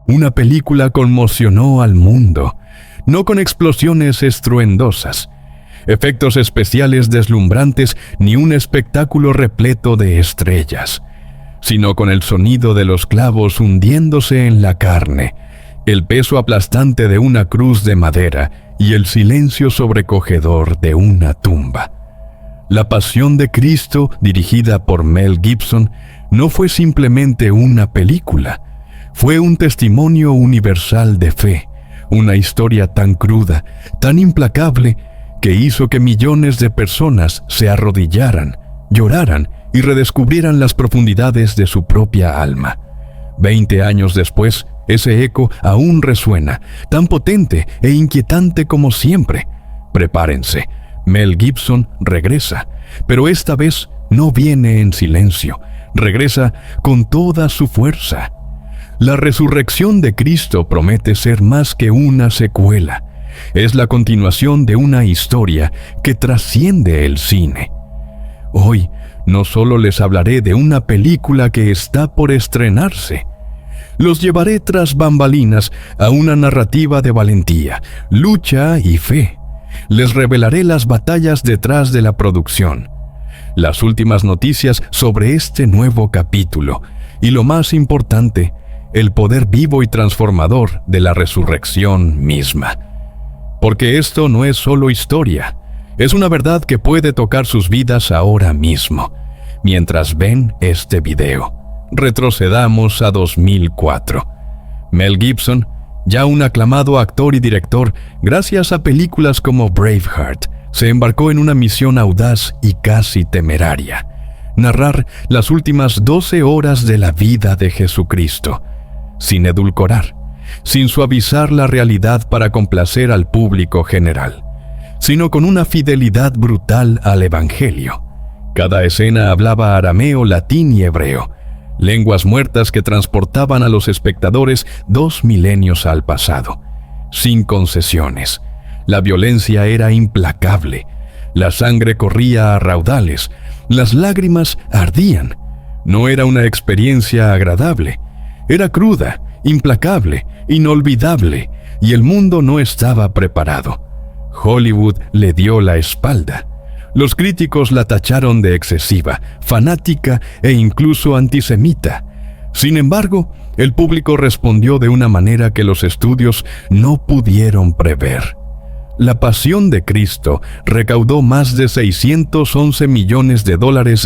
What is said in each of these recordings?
Una película conmocionó al mundo, no con explosiones estruendosas, efectos especiales deslumbrantes ni un espectáculo repleto de estrellas, sino con el sonido de los clavos hundiéndose en la carne, el peso aplastante de una cruz de madera y el silencio sobrecogedor de una tumba. La Pasión de Cristo, dirigida por Mel Gibson, no fue simplemente una película, fue un testimonio universal de fe, una historia tan cruda, tan implacable, que hizo que millones de personas se arrodillaran, lloraran y redescubrieran las profundidades de su propia alma. 20 años después, ese eco aún resuena, tan potente e inquietante como siempre. Prepárense, Mel Gibson regresa, pero esta vez no viene en silencio, regresa con toda su fuerza. La resurrección de Cristo promete ser más que una secuela. Es la continuación de una historia que trasciende el cine. Hoy no solo les hablaré de una película que está por estrenarse. Los llevaré tras bambalinas a una narrativa de valentía, lucha y fe. Les revelaré las batallas detrás de la producción, las últimas noticias sobre este nuevo capítulo y, lo más importante, el poder vivo y transformador de la resurrección misma. Porque esto no es solo historia, es una verdad que puede tocar sus vidas ahora mismo. Mientras ven este video, retrocedamos a 2004. Mel Gibson, ya un aclamado actor y director, gracias a películas como Braveheart, se embarcó en una misión audaz y casi temeraria: narrar las últimas 12 horas de la vida de Jesucristo, sin edulcorar, sin suavizar la realidad para complacer al público general, sino con una fidelidad brutal al Evangelio. Cada escena hablaba arameo, latín y hebreo, lenguas muertas que transportaban a los espectadores 2 milenios al pasado, sin concesiones. La violencia era implacable, la sangre corría a raudales, las lágrimas ardían. No era una experiencia agradable, era cruda, implacable, inolvidable, y el mundo no estaba preparado. Hollywood le dio la espalda. Los críticos la tacharon de excesiva, fanática e incluso antisemita. Sin embargo, el público respondió de una manera que los estudios no pudieron prever. La Pasión de Cristo recaudó más de $611 millones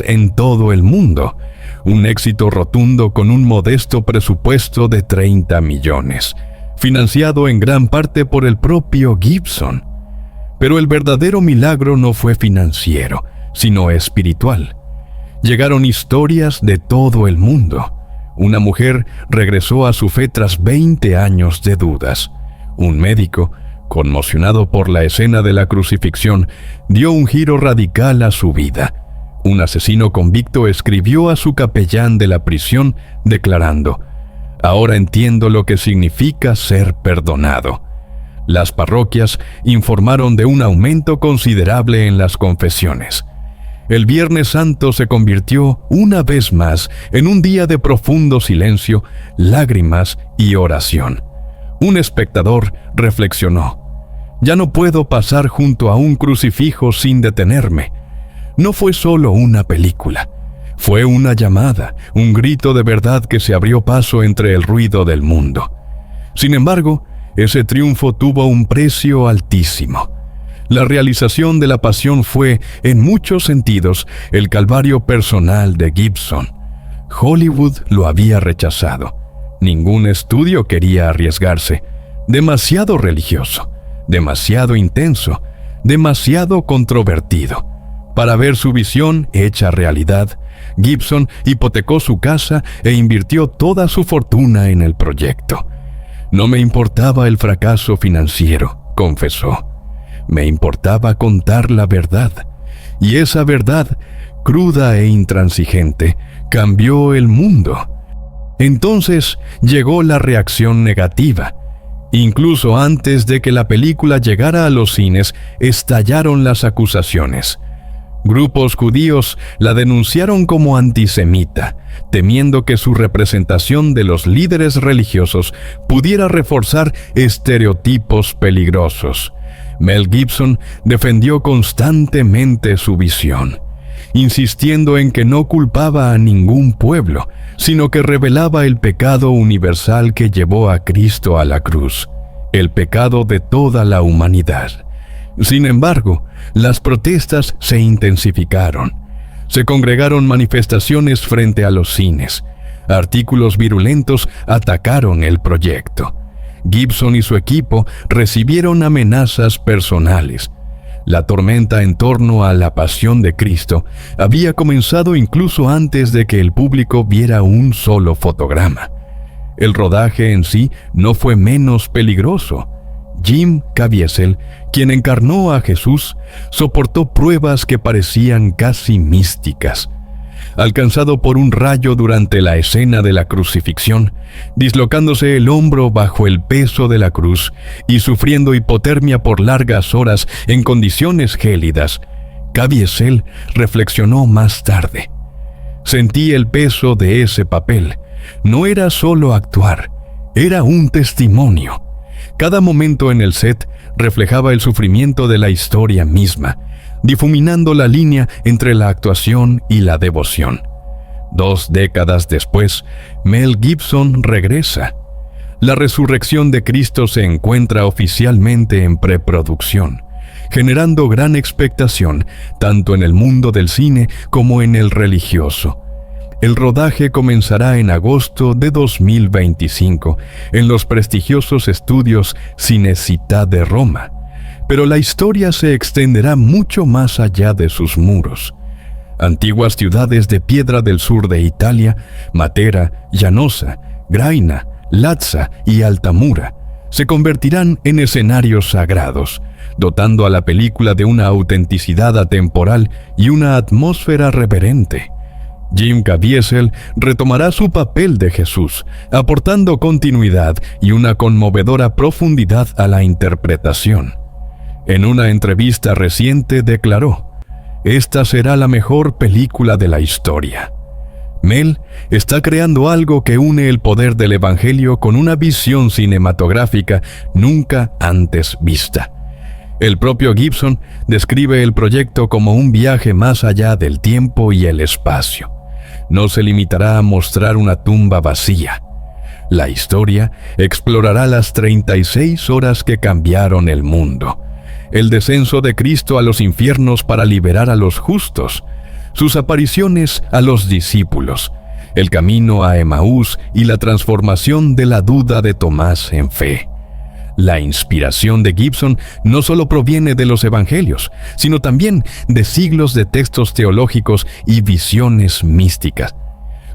en todo el mundo, un éxito rotundo con un modesto presupuesto de 30 millones, financiado en gran parte por el propio Gibson. Pero el verdadero milagro no fue financiero, sino espiritual. Llegaron historias de todo el mundo. Una mujer regresó a su fe tras 20 años de dudas. Un médico, conmocionado por la escena de la crucifixión, dio un giro radical a su vida. Un asesino convicto escribió a su capellán de la prisión declarando: «Ahora entiendo lo que significa ser perdonado». Las parroquias informaron de un aumento considerable en las confesiones. El Viernes Santo se convirtió una vez más en un día de profundo silencio, lágrimas y oración. Un espectador reflexionó: «Ya no puedo pasar junto a un crucifijo sin detenerme». No fue solo una película, fue una llamada, un grito de verdad que se abrió paso entre el ruido del mundo. Sin embargo, ese triunfo tuvo un precio altísimo. La realización de la Pasión fue, en muchos sentidos, el calvario personal de Gibson. Hollywood lo había rechazado. Ningún estudio quería arriesgarse. Demasiado religioso, demasiado intenso, demasiado controvertido. Para ver su visión hecha realidad, Gibson hipotecó su casa e invirtió toda su fortuna en el proyecto. «No me importaba el fracaso financiero», confesó. «Me importaba contar la verdad. Y esa verdad, cruda e intransigente, cambió el mundo». Entonces llegó la reacción negativa. Incluso antes de que la película llegara a los cines, estallaron las acusaciones. Grupos judíos la denunciaron como antisemita, temiendo que su representación de los líderes religiosos pudiera reforzar estereotipos peligrosos. Mel Gibson defendió constantemente su visión, insistiendo en que no culpaba a ningún pueblo, sino que revelaba el pecado universal que llevó a Cristo a la cruz, el pecado de toda la humanidad. Sin embargo, las protestas se intensificaron. Se congregaron manifestaciones frente a los cines. Artículos virulentos atacaron el proyecto. Gibson y su equipo recibieron amenazas personales. La tormenta en torno a la pasión de Cristo había comenzado incluso antes de que el público viera un solo fotograma. El rodaje en sí no fue menos peligroso. Jim Caviezel, quien encarnó a Jesús, soportó pruebas que parecían casi místicas. Alcanzado por un rayo durante la escena de la crucifixión, dislocándose el hombro bajo el peso de la cruz y sufriendo hipotermia por largas horas en condiciones gélidas, Caviezel reflexionó más tarde. Sentí el peso de ese papel. No era solo actuar, era un testimonio. Cada momento en el set reflejaba el sufrimiento de la historia misma, difuminando la línea entre la actuación y la devoción. 2 décadas después, Mel Gibson regresa. La resurrección de Cristo se encuentra oficialmente en preproducción, generando gran expectación tanto en el mundo del cine como en el religioso. El rodaje comenzará en agosto de 2025 en los prestigiosos estudios Cinecittà de Roma, pero la historia se extenderá mucho más allá de sus muros. Antiguas ciudades de piedra del sur de Italia, Matera, Llanosa, Graina, Lazza y Altamura, se convertirán en escenarios sagrados, dotando a la película de una autenticidad atemporal y una atmósfera reverente. Jim Caviezel retomará su papel de Jesús, aportando continuidad y una conmovedora profundidad a la interpretación. En una entrevista reciente declaró: "Esta será la mejor película de la historia". Mel está creando algo que une el poder del Evangelio con una visión cinematográfica nunca antes vista. El propio Gibson describe el proyecto como un viaje más allá del tiempo y el espacio. No se limitará a mostrar una tumba vacía. La historia explorará las 36 horas que cambiaron el mundo, el descenso de Cristo a los infiernos para liberar a los justos, sus apariciones a los discípulos, el camino a Emaús y la transformación de la duda de Tomás en fe. La inspiración de Gibson no solo proviene de los evangelios, sino también de siglos de textos teológicos y visiones místicas.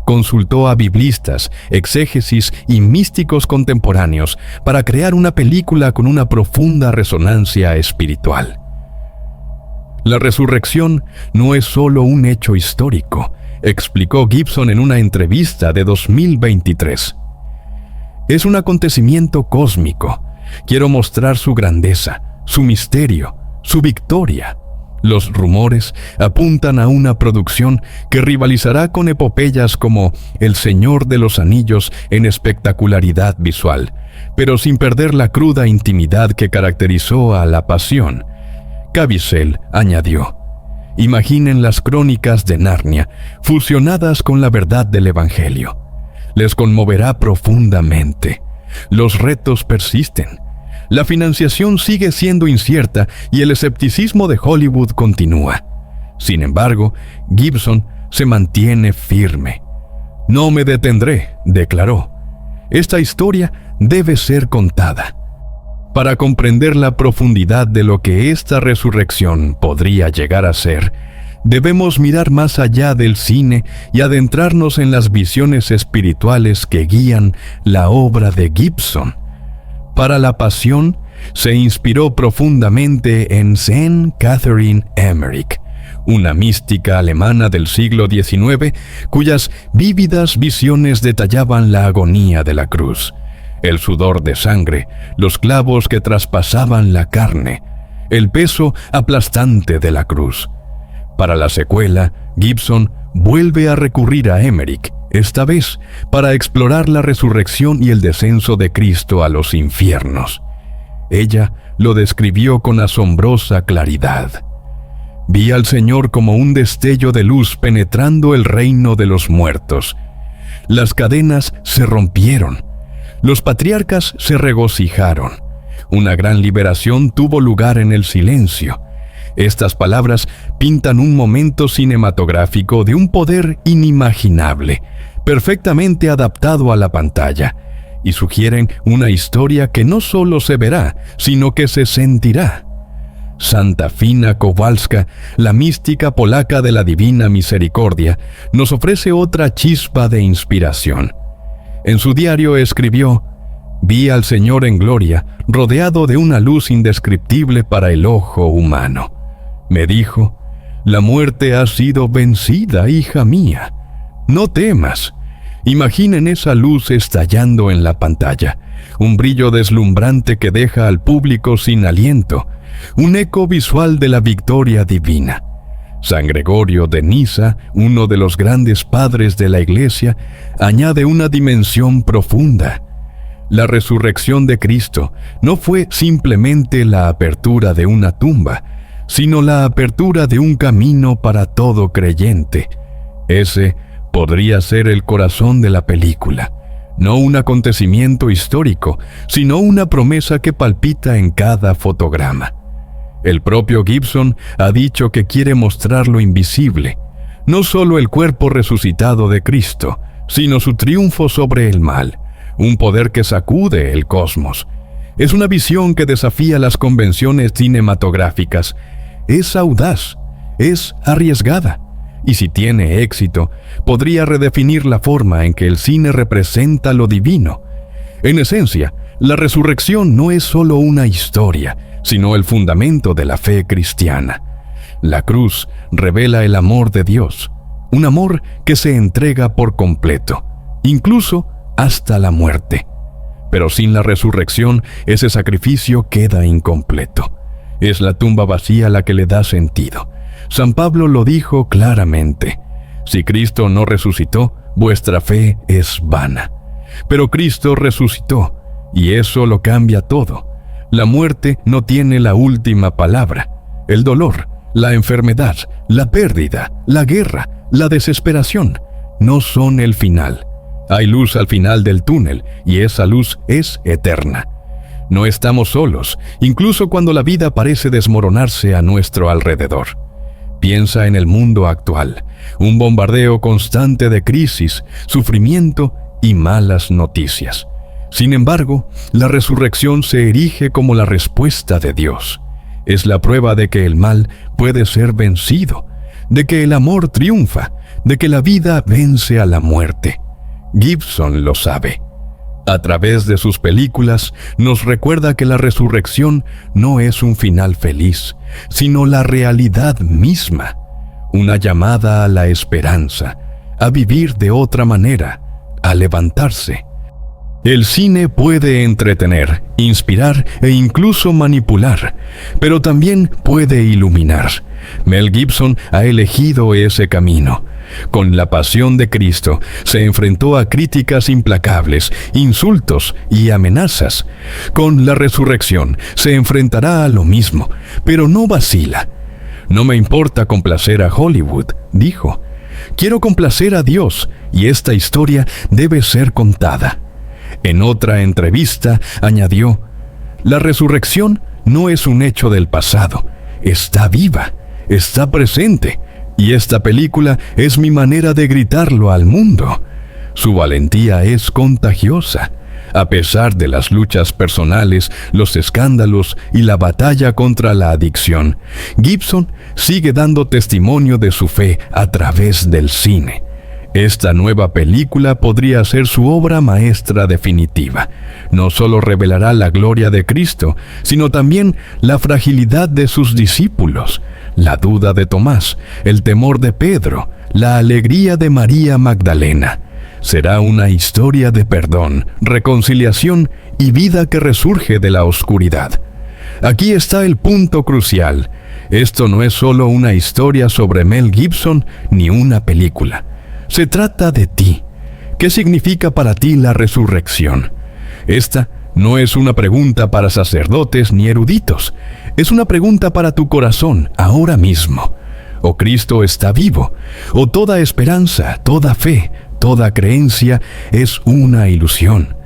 Consultó a biblistas, exégesis y místicos contemporáneos para crear una película con una profunda resonancia espiritual. La resurrección no es solo un hecho histórico, explicó Gibson en una entrevista de 2023. Es un acontecimiento cósmico. Quiero mostrar su grandeza, su misterio, su victoria. Los rumores apuntan a una producción que rivalizará con epopeyas como El Señor de los Anillos en espectacularidad visual, pero sin perder la cruda intimidad que caracterizó a La Pasión. Caviezel añadió: "Imaginen las crónicas de Narnia fusionadas con la verdad del Evangelio. Les conmoverá profundamente. Los retos persisten. La financiación sigue siendo incierta y el escepticismo de Hollywood continúa. Sin embargo, Gibson se mantiene firme. No me detendré", declaró. "Esta historia debe ser contada. Para comprender la profundidad de lo que esta resurrección podría llegar a ser, debemos mirar más allá del cine y adentrarnos en las visiones espirituales que guían la obra de Gibson. Para La Pasión, se inspiró profundamente en Saint Catherine Emmerich, una mística alemana del siglo XIX, cuyas vívidas visiones detallaban la agonía de la cruz, el sudor de sangre, los clavos que traspasaban la carne, el peso aplastante de la cruz. Para la secuela, Gibson vuelve a recurrir a Emmerich, esta vez para explorar la resurrección y el descenso de Cristo a los infiernos. Ella lo describió con asombrosa claridad. Vi al Señor como un destello de luz penetrando el reino de los muertos. Las cadenas se rompieron. Los patriarcas se regocijaron. Una gran liberación tuvo lugar en el silencio. Estas palabras pintan un momento cinematográfico de un poder inimaginable, perfectamente adaptado a la pantalla, y sugieren una historia que no solo se verá, sino que se sentirá. Santa Fina Kowalska, la mística polaca de la Divina Misericordia, nos ofrece otra chispa de inspiración. En su diario escribió: «Vi al Señor en gloria, rodeado de una luz indescriptible para el ojo humano. Me dijo: la muerte ha sido vencida, hija mía. No temas». Imaginen esa luz estallando en la pantalla, un brillo deslumbrante que deja al público sin aliento, un eco visual de la victoria divina. San Gregorio de Nisa, uno de los grandes padres de la Iglesia, añade una dimensión profunda. La resurrección de Cristo no fue simplemente la apertura de una tumba, sino la apertura de un camino para todo creyente. Ese podría ser el corazón de la película, no un acontecimiento histórico, sino una promesa que palpita en cada fotograma. El propio Gibson ha dicho que quiere mostrar lo invisible, no solo el cuerpo resucitado de Cristo, sino su triunfo sobre el mal, un poder que sacude el cosmos. Es una visión que desafía las convenciones cinematográficas. Es audaz, es arriesgada, y si tiene éxito, podría redefinir la forma en que el cine representa lo divino. En esencia, la resurrección no es solo una historia, sino el fundamento de la fe cristiana. La cruz revela el amor de Dios, un amor que se entrega por completo, incluso hasta la muerte. Pero sin la resurrección, ese sacrificio queda incompleto. Es la tumba vacía la que le da sentido. San Pablo lo dijo claramente: si Cristo no resucitó, vuestra fe es vana. Pero Cristo resucitó, y eso lo cambia todo. La muerte no tiene la última palabra. El dolor, la enfermedad, la pérdida, la guerra, la desesperación, no son el final. Hay luz al final del túnel, y esa luz es eterna. No estamos solos, incluso cuando la vida parece desmoronarse a nuestro alrededor. Piensa en el mundo actual, un bombardeo constante de crisis, sufrimiento y malas noticias. Sin embargo, la resurrección se erige como la respuesta de Dios. Es la prueba de que el mal puede ser vencido, de que el amor triunfa, de que la vida vence a la muerte. Gibson lo sabe. A través de sus películas nos recuerda que la resurrección no es un final feliz, sino la realidad misma, una llamada a la esperanza, a vivir de otra manera, a levantarse. El cine puede entretener, inspirar e incluso manipular, pero también puede iluminar. Mel Gibson ha elegido ese camino. Con La Pasión de Cristo se enfrentó a críticas implacables, insultos y amenazas. Con La Resurrección se enfrentará a lo mismo, pero no vacila. No me importa complacer a Hollywood, dijo. Quiero complacer a Dios, y esta historia debe ser contada. En otra entrevista añadió: la resurrección no es un hecho del pasado, está viva, está presente, y esta película es mi manera de gritarlo al mundo. Su valentía es contagiosa. A pesar de las luchas personales, los escándalos y la batalla contra la adicción, Gibson sigue dando testimonio de su fe a través del cine. Esta nueva película podría ser su obra maestra definitiva. No solo revelará la gloria de Cristo, sino también la fragilidad de sus discípulos, la duda de Tomás, el temor de Pedro, la alegría de María Magdalena. Será una historia de perdón, reconciliación y vida que resurge de la oscuridad. Aquí está el punto crucial. Esto no es solo una historia sobre Mel Gibson ni una película. Se trata de ti. ¿Qué significa para ti la resurrección? Esta no es una pregunta para sacerdotes ni eruditos. Es una pregunta para tu corazón ahora mismo. O Cristo está vivo, o toda esperanza, toda fe, toda creencia es una ilusión.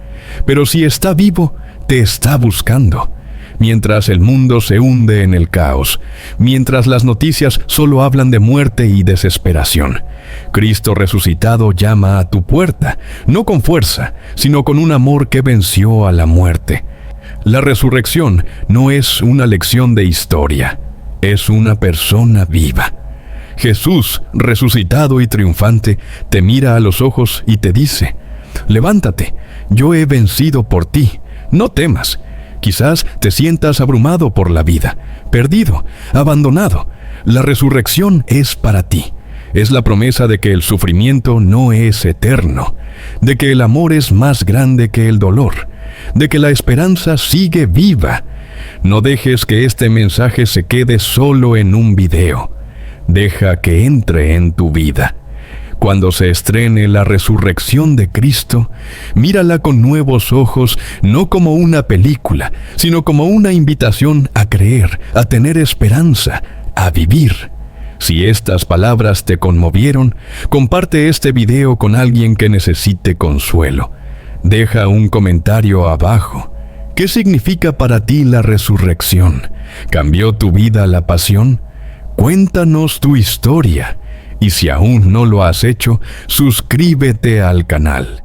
Pero si está vivo, te está buscando. Mientras el mundo se hunde en el caos, mientras las noticias solo hablan de muerte y desesperación, Cristo resucitado llama a tu puerta, no con fuerza, sino con un amor que venció a la muerte. La resurrección no es una lección de historia, es una persona viva. Jesús, resucitado y triunfante, te mira a los ojos y te dice: levántate, yo he vencido por ti, no temas. Quizás te sientas abrumado por la vida, perdido, abandonado. La resurrección es para ti. Es la promesa de que el sufrimiento no es eterno, de que el amor es más grande que el dolor, de que la esperanza sigue viva. No dejes que este mensaje se quede solo en un video. Deja que entre en tu vida. Cuando se estrene la resurrección de Cristo, mírala con nuevos ojos, no como una película, sino como una invitación a creer, a tener esperanza, a vivir. Si estas palabras te conmovieron, comparte este video con alguien que necesite consuelo. Deja un comentario abajo. ¿Qué significa para ti la resurrección? ¿Cambió tu vida la pasión? Cuéntanos tu historia. Y si aún no lo has hecho, suscríbete al canal.